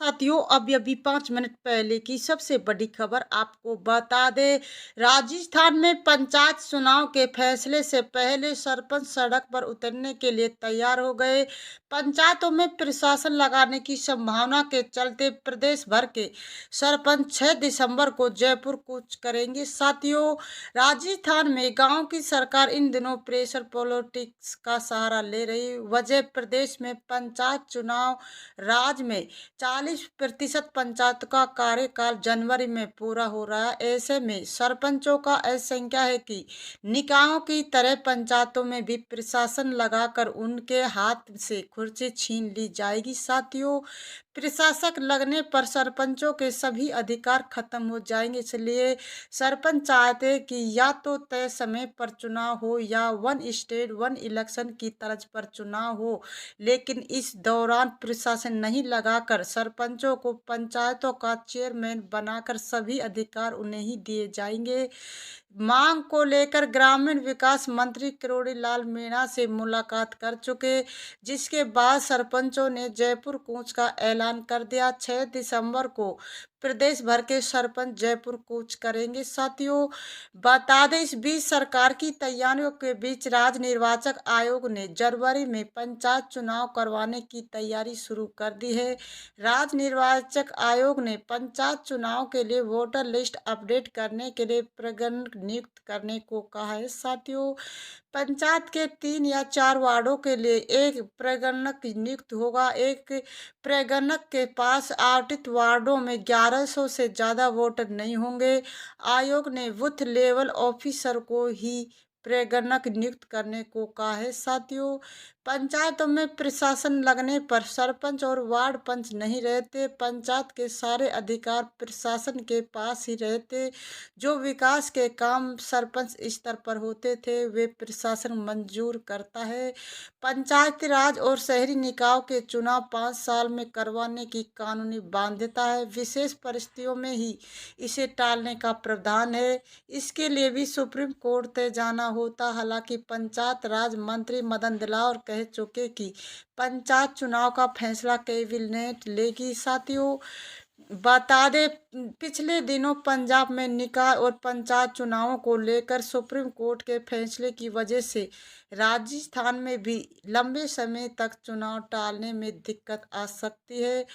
साथियों, अब अभी 5 मिनट पहले की सबसे बड़ी खबर आपको बता दें। राजस्थान में पंचायत चुनाव के फैसले से पहले सरपंच सड़क पर उतरने के लिए तैयार हो गए। पंचायतों में प्रशासन लगाने की संभावना के चलते प्रदेश भर के सरपंच 6 दिसंबर को जयपुर कूच करेंगे। साथियों, राजस्थान में गांव की सरकार इन दिनों प्रेशर पॉलिटिक्स का सहारा ले रही। वजह प्रदेश में पंचायत चुनाव, राज्य में 40% पंचायत का कार्यकाल जनवरी में पूरा हो रहा है। ऐसे में सरपंचों का आशंका है कि निकायों की तरह पंचायतों में भी प्रशासन लगाकर उनके हाथ से कुर्सी छीन ली जाएगी। साथियों, प्रशासक लगने पर सरपंचों के सभी अधिकार खत्म हो जाएंगे। इसलिए सरपंच चाहते हैं कि या तो तय समय पर चुनाव हो या वन स्टेट वन इलेक्शन की तर्ज पर चुनाव हो, लेकिन इस दौरान प्रशासन नहीं लगाकर सरपंचों को पंचायतों का चेयरमैन बनाकर सभी अधिकार उन्हें ही दिए जाएंगे। मांग को लेकर ग्रामीण विकास मंत्री किरोड़ी लाल मीणा से मुलाकात कर चुके, जिसके बाद सरपंचों ने जयपुर कूच का ऐलान कर दिया। 6 दिसंबर को प्रदेश भर के सरपंच जयपुर कूच करेंगे। साथियों, बता दें, इस बीच सरकार की तैयारियों के बीच राज्य निर्वाचन आयोग ने जनवरी में पंचायत चुनाव करवाने की तैयारी शुरू कर दी है। राज्य निर्वाचन आयोग ने पंचायत चुनाव के लिए वोटर लिस्ट अपडेट करने के लिए प्रगणक नियुक्त करने को कहा है। साथियों, पंचायत के 3 या 4 वार्डों के लिए एक प्रगणक नियुक्त होगा। एक प्रगणक के पास आवंटित वार्डों में 1100 से ज्यादा वोटर नहीं होंगे। आयोग ने बूथ लेवल ऑफिसर को ही प्रगणक नियुक्त करने को कहा है। साथियों, पंचायतों में प्रशासन लगने पर सरपंच और वार्ड पंच नहीं रहते। पंचायत के सारे अधिकार प्रशासन के पास ही रहते। जो विकास के काम सरपंच स्तर पर होते थे वे प्रशासन मंजूर करता है। पंचायती राज और शहरी निकायों के चुनाव 5 साल में करवाने की कानूनी बाध्यता है। विशेष परिस्थितियों में ही इसे टालने का प्रावधान है। इसके लिए भी सुप्रीम कोर्ट तक जाना होता। हालांकि पंचायत राज मंत्री मदन दिलावर कह चुके कि पंचायत चुनाव का फैसला कैबिनेट लेगी। साथियों, बता दें, पिछले दिनों पंजाब में निकाय और पंचायत चुनावों को लेकर सुप्रीम कोर्ट के फैसले की वजह से राजस्थान में भी लंबे समय तक चुनाव टालने में दिक्कत आ सकती है।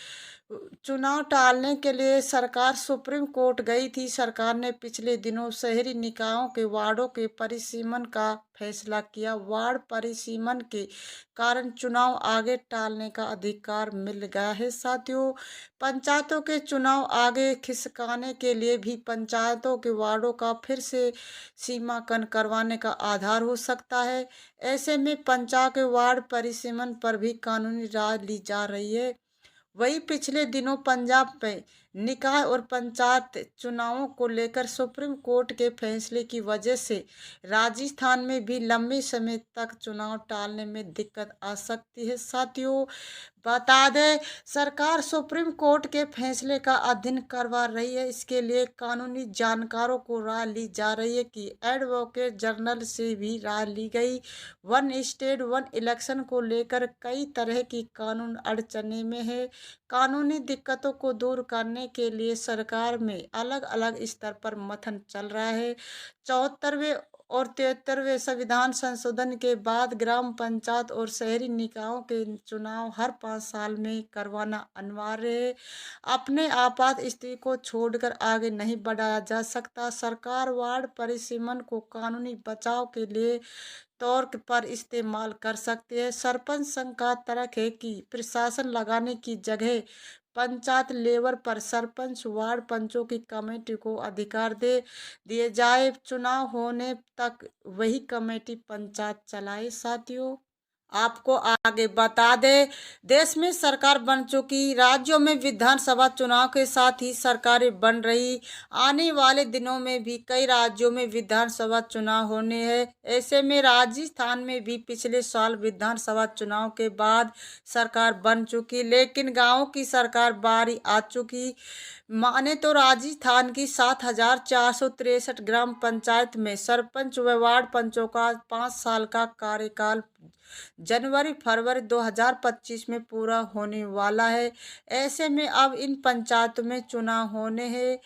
चुनाव टालने के लिए सरकार सुप्रीम कोर्ट गई थी। सरकार ने पिछले दिनों शहरी निकायों के वार्डों के परिसीमन का फैसला किया। वार्ड परिसीमन के कारण चुनाव आगे टालने का अधिकार मिल गया है। साथियों, पंचायतों के चुनाव आगे खिसकाने के लिए भी पंचायतों के वार्डों का फिर से सीमांकन करवाने का आधार हो सकता है। ऐसे में पंचायत के वार्ड परिसीमन पर भी कानूनी राय ली जा रही है। वहीं पिछले दिनों पंजाब में निकाय और पंचायत चुनावों को लेकर सुप्रीम कोर्ट के फैसले की वजह से राजस्थान में भी लंबे समय तक चुनाव टालने में दिक्कत आ सकती है। साथियों, बता दें, सरकार सुप्रीम कोर्ट के फैसले का अध्ययन करवा रही है। इसके लिए कानूनी जानकारों को राय ली जा रही है कि एडवोकेट जनरल से भी राय ली गई। वन स्टेट वन इलेक्शन को लेकर कई तरह की कानून अड़चने में है। कानूनी दिक्कतों को दूर करने के लिए सरकार में अलग अलग स्तर पर मंथन चल रहा है। 74वें और 73वें संविधान संशोधन के बाद ग्राम पंचायत और शहरी निकायों के चुनाव हर 5 साल में करवाना अनिवार्य है। अपने आपात स्थिति को छोड़कर आगे नहीं बढ़ाया जा सकता। सरकार वार्ड परिसीमन को कानूनी बचाव के लिए तौर पर इस्तेमाल कर सकती है। सरपंच संघ का तर्क है कि प्रशासन लगाने की जगह पंचायत लेवल पर सरपंच वार्ड पंचों की कमेटी को अधिकार दे दिए जाए। चुनाव होने तक वही कमेटी पंचायत चलाए। साथियों, आपको आगे बता दें, देश में सरकार बन चुकी, राज्यों में विधानसभा चुनाव के साथ ही सरकारें बन रही। आने वाले दिनों में भी कई राज्यों में विधानसभा चुनाव होने हैं। ऐसे में राजस्थान में भी पिछले साल विधानसभा चुनाव के बाद सरकार बन चुकी, लेकिन गांवों की सरकार बारी आ चुकी। माने तो राजस्थान की 7,463 ग्राम पंचायत में सरपंच व वार्ड पंचों का 5 साल का कार्यकाल जनवरी फरवरी 2025 में पूरा होने वाला है। ऐसे में अब इन पंचायतों में चुनाव होने हैं।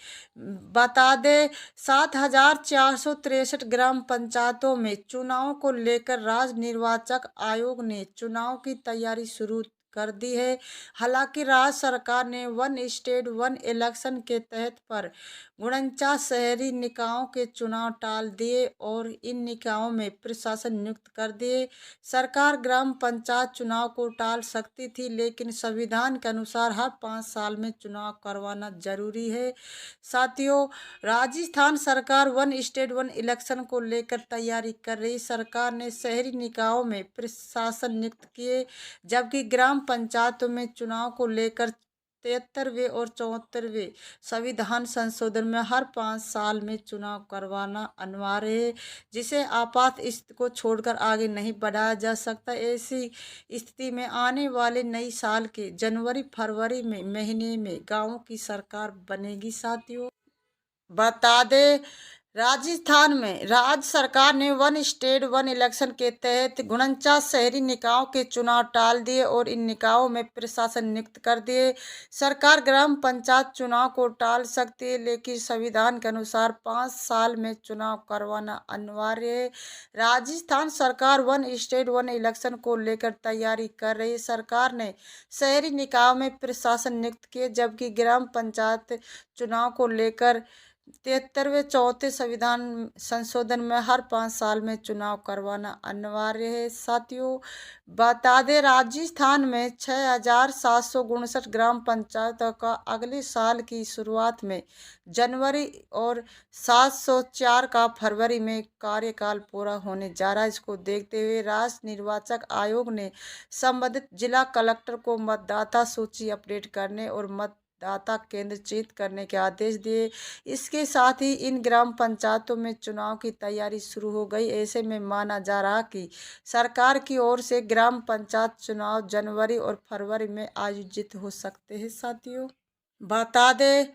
बता दें 7,463 ग्राम पंचायतों में चुनाव को लेकर राज्य निर्वाचक आयोग ने चुनाव की तैयारी शुरू कर दी है। हालांकि राज्य सरकार ने वन स्टेट वन इलेक्शन के तहत पर 49 शहरी निकायों के चुनाव टाल दिए और इन निकायों में प्रशासन नियुक्त कर दिए। सरकार ग्राम पंचायत चुनाव को टाल सकती थी, लेकिन संविधान के अनुसार हर 5 साल में चुनाव करवाना जरूरी है। साथियों, राजस्थान सरकार वन स्टेट वन इलेक्शन को लेकर तैयारी कर रही। सरकार ने शहरी निकायों में प्रशासन नियुक्त किए, जबकि ग्राम पंचायतों में चुनाव को लेकर 73वें और 74वें संविधान संशोधन में हर 5 साल में चुनाव करवाना अनिवार्य है, जिसे आपात स्थिति को छोड़कर आगे नहीं बढ़ाया जा सकता। ऐसी स्थिति में आने वाले नई साल के जनवरी फरवरी में महीने में गांवों की सरकार बनेगी। साथियों, बता दें राजस्थान में राज्य सरकार ने वन स्टेट वन इलेक्शन के तहत 49 शहरी निकायों के चुनाव टाल दिए और इन निकायों में प्रशासन नियुक्त कर दिए। सरकार ग्राम पंचायत चुनाव को टाल सकती है, लेकिन संविधान के अनुसार 5 साल में चुनाव करवाना अनिवार्य है। राजस्थान सरकार वन स्टेट वन इलेक्शन को लेकर तैयारी कर रही है। सरकार ने शहरी निकायों में प्रशासन नियुक्त किए, जबकि ग्राम पंचायत चुनाव को लेकर 73वें चौथे संविधान संशोधन में हर 5 साल में चुनाव करवाना अनिवार्य है। साथियों, बता दें राजस्थान में 6,759 ग्राम पंचायतों का अगले साल की शुरुआत में जनवरी और 704 का फरवरी में कार्यकाल पूरा होने जा रहा है। इसको देखते हुए राज्य निर्वाचक आयोग ने संबंधित जिला कलेक्टर को मतदाता सूची अपडेट करने और मतदाता केंद्र चिन्हित करने के आदेश दिए। इसके साथ ही इन ग्राम पंचायतों में चुनाव की तैयारी शुरू हो गई। ऐसे में माना जा रहा कि सरकार की ओर से ग्राम पंचायत चुनाव जनवरी और फरवरी में आयोजित हो सकते हैं। साथियों, बता दें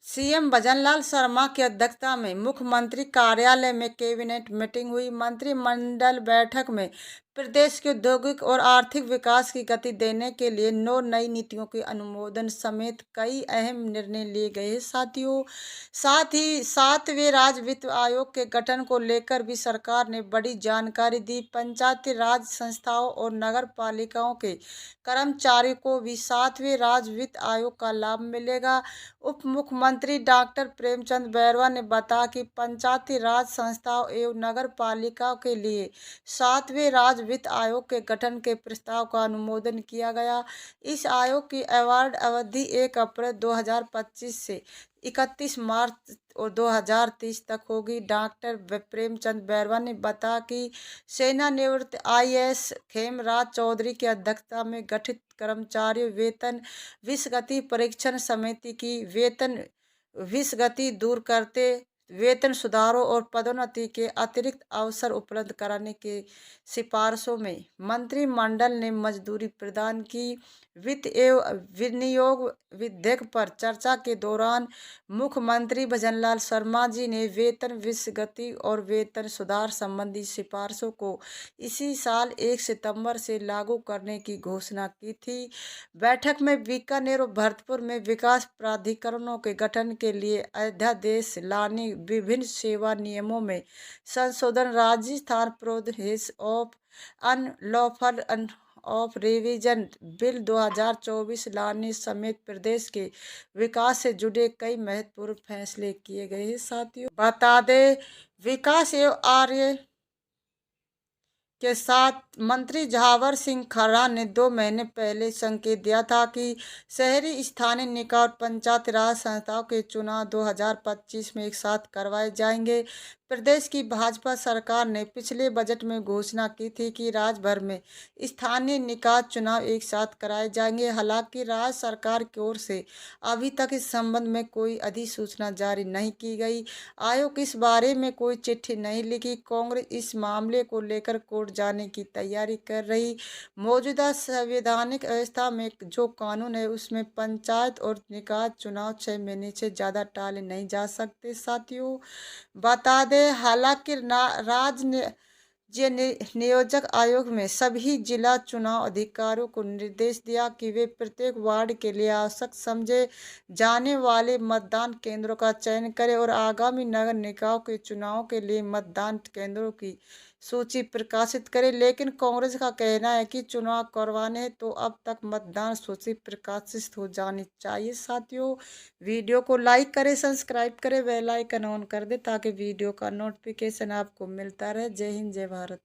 सीएम भजनलाल शर्मा की अध्यक्षता में मुख्यमंत्री कार्यालय में कैबिनेट मीटिंग हुई। मंत्रिमंडल बैठक में प्रदेश के औद्योगिक और आर्थिक विकास की गति देने के लिए 9 नई नीतियों के अनुमोदन समेत कई अहम निर्णय लिए गए। साथियों, साथ ही 7वें राज्य वित्त आयोग के गठन को लेकर भी सरकार ने बड़ी जानकारी दी। पंचायती राज संस्थाओं और नगर पालिकाओं के कर्मचारियों को भी 7वें राज्य वित्त आयोग का लाभ मिलेगा। उप मुख्यमंत्री डॉक्टर प्रेमचंद बैरवा ने बताया कि पंचायती राज संस्थाओं एवं नगर पालिकाओं के लिए 7वें राज्य वित्त आयोग के गठन के प्रस्ताव का अनुमोदन किया गया। इस आयोग की अवार्ड अवधि 1 अप्रैल 2025 से 31 मार्च और 2030 तक होगी। डॉक्टर प्रेमचंद बैरवा ने बताया कि सेवानिवृत्त आईएएस खेमराज चौधरी की अध्यक्षता में गठित कर्मचारियों वेतन विसंगति परीक्षण समिति की वेतन विसंगति दूर करते वेतन सुधारों और पदोन्नति के अतिरिक्त अवसर उपलब्ध कराने के सिफारिशों में मंत्रिमंडल ने मंजूरी प्रदान की। वित्त एवं विनियोग विधेयक पर चर्चा के दौरान मुख्यमंत्री भजनलाल शर्मा जी ने वेतन विसंगति और वेतन सुधार संबंधी सिफारिशों को इसी साल 1 सितंबर से लागू करने की घोषणा की थी। बैठक में बीकानेर और भरतपुर में विकास प्राधिकरणों के गठन के लिए अध्यादेश लाने, विभिन्न सेवा नियमों में संशोधन, Rajasthan prohibition of unlawful of revision bill 2024 लाने समेत प्रदेश के विकास से जुड़े कई महत्वपूर्ण फैसले किए गए हैं। साथियों, बता दें विकास एवं आर्य के साथ मंत्री झावर सिंह खर्रा ने 2 महीने पहले संकेत दिया था कि शहरी स्थानीय निकाय और पंचायत राज संस्थाओं के चुनाव 2025 में एक साथ करवाए जाएंगे। प्रदेश की भाजपा सरकार ने पिछले बजट में घोषणा की थी कि राज्य भर में स्थानीय निकाय चुनाव एक साथ कराए जाएंगे। हालांकि राज्य सरकार की ओर से अभी तक इस संबंध में कोई अधिसूचना जारी नहीं की गई। आयोग इस बारे में कोई चिट्ठी नहीं लिखी। कांग्रेस इस मामले को लेकर कोर्ट जाने की तैयारी कर रही। मौजूदा संवैधानिक व्यवस्था में जो कानून है उसमें पंचायत और निकाय चुनाव 6 महीने से ज़्यादा टाले नहीं जा सकते। साथियों, बता दें हालांकि नियोजक आयोग में सभी जिला चुनाव अधिकारियों को निर्देश दिया कि वे प्रत्येक वार्ड के लिए आवश्यक समझे जाने वाले मतदान केंद्रों का चयन करें और आगामी नगर निकायों के चुनाव के लिए मतदान केंद्रों की सूची प्रकाशित करें। लेकिन कांग्रेस का कहना है कि चुनाव करवाने हैं तो अब तक मतदान सूची प्रकाशित हो जानी चाहिए। साथियों, वीडियो को लाइक करें, सब्सक्राइब करें, बेल आइकन ऑन कर दें ताकि वीडियो का नोटिफिकेशन आपको मिलता रहे। जय हिंद, जय भारत।